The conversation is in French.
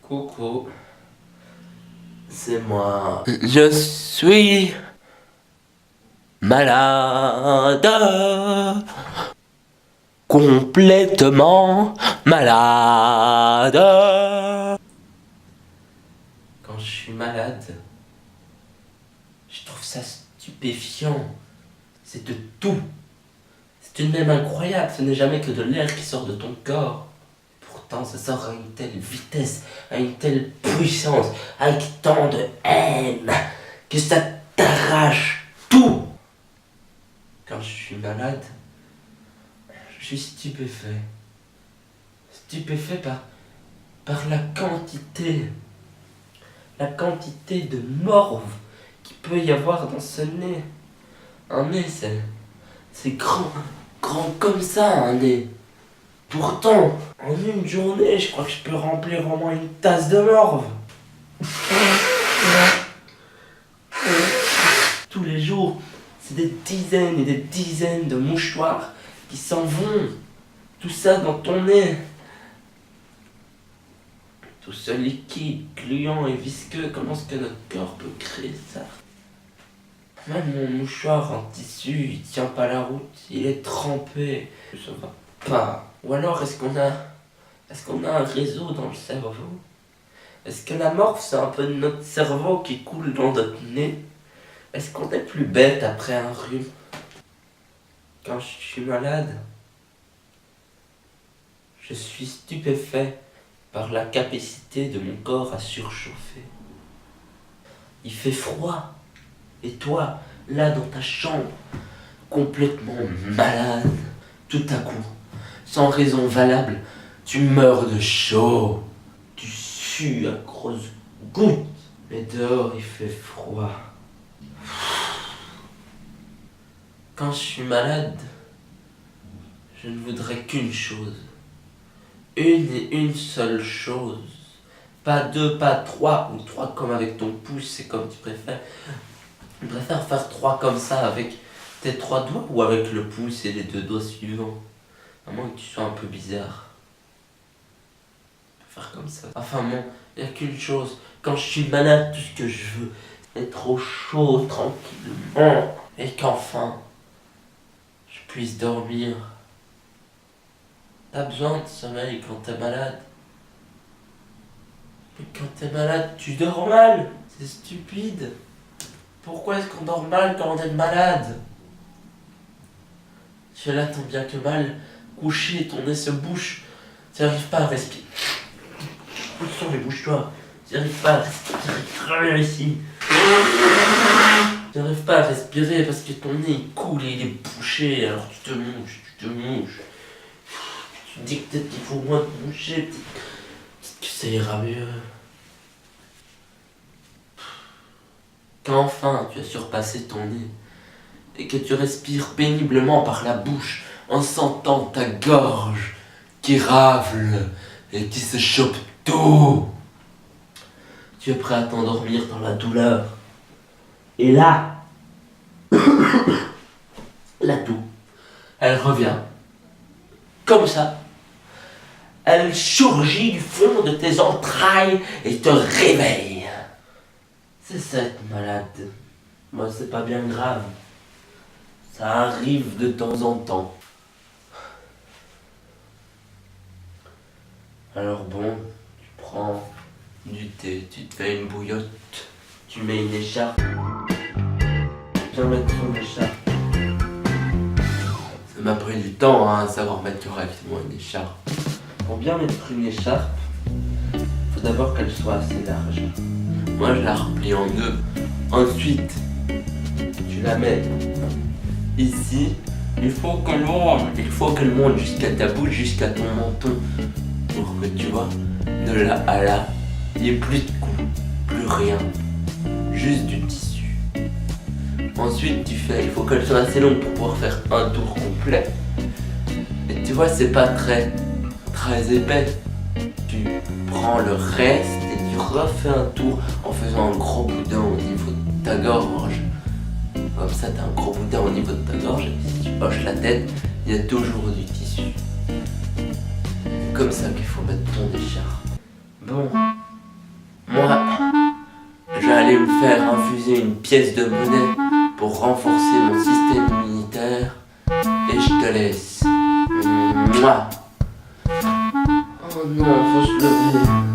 Coucou, c'est moi. Je suis malade, complètement malade. Quand je suis malade, je trouve ça stupéfiant. C'est de tout. C'est une même incroyable, ce n'est jamais que de l'air qui sort de ton corps. Pourtant, ça sort à une telle vitesse, à une telle puissance, avec tant de haine, que ça t'arrache tout. Quand je suis malade, je suis stupéfait. Stupéfait par la quantité de morve qu'il peut y avoir dans ce nez. Un nez, c'est grand comme ça, un nez. Pourtant, en une journée, je crois que je peux remplir au moins une tasse de morve. Tous les jours, c'est des dizaines et des dizaines de mouchoirs qui s'en vont. Tout ça dans ton nez. Tout ce liquide, gluant et visqueux, comment est-ce que notre corps peut créer ça? Même mon mouchoir en tissu, il tient pas la route, il est trempé. Ça va pas. Ou alors est-ce qu'on a un réseau dans le cerveau? Est-ce que la morphe c'est un peu de notre cerveau qui coule dans notre nez? Est-ce qu'on est plus bête après un rhume? Quand je suis malade, je suis stupéfait par la capacité de mon corps à surchauffer. Il fait froid. Et toi, là dans ta chambre, complètement malade, tout à coup, sans raison valable, tu meurs de chaud. Tu sues à grosses gouttes. Mais dehors, il fait froid. Quand je suis malade, je ne voudrais qu'une chose. Une et une seule chose. Pas deux, pas trois, ou trois comme avec ton pouce, c'est comme tu préfères. Tu préfères faire trois comme ça avec tes trois doigts ou avec le pouce et les deux doigts suivants? À moins que tu sois un peu bizarre. Faire comme ça. Enfin bon, il n'y a qu'une chose. Quand je suis malade, tout ce que je veux, c'est être au chaud, tranquillement. Et qu'enfin, je puisse dormir. T'as besoin de sommeil quand t'es malade. Mais quand t'es malade, tu dors mal. C'est stupide. Pourquoi est-ce qu'on dort mal quand on est malade? Tu es là tant bien que mal, couché, ton nez se bouche. Tu n'arrives pas à respirer. Où sont les bouches-toi? Tu n'arrives pas à respirer ici. Tu n'arrives pas à respirer parce que ton nez il coule et il est bouché. Alors tu te mouches. Tu te dis que peut-être qu'il faut moins te moucher. Peut-être que ça ira mieux. Quand enfin tu as surpassé ton nez et que tu respires péniblement par la bouche en sentant ta gorge qui rafle et qui se chope tout, tu es prêt à t'endormir dans la douleur. Et là, la toux, elle revient comme ça. Elle surgit du fond de tes entrailles et te réveille. C'est ça être malade. Moi, c'est pas bien grave. Ça arrive de temps en temps. Alors bon, tu prends du thé, tu te fais une bouillotte, tu mets une écharpe. Viens mettre ton écharpe. Ça m'a pris du temps à savoir mettre correctement une écharpe. Pour bien mettre une écharpe, faut d'abord qu'elle soit assez large. Moi je la replie en deux. Ensuite, tu la mets ici. Il faut qu'elle monte jusqu'à ta bouche, jusqu'à ton menton. Pour que tu vois, de là à là, il n'y ait plus de cou, plus rien. Juste du tissu. Ensuite il faut qu'elle soit assez longue pour pouvoir faire un tour complet. Et tu vois, c'est pas très épais. Tu prends le reste et tu refais un tour en faisant un gros boudin au niveau de ta gorge. Comme ça, t'as un gros boudin au niveau de ta gorge. Et si tu hoches la tête, il y a toujours du tissu. C'est comme ça qu'il faut mettre ton écharpe. Bon, moi, je vais aller me faire infuser une pièce de monnaie pour renforcer mon système immunitaire. Et je te laisse. Mouah. Oh non, faut se lever.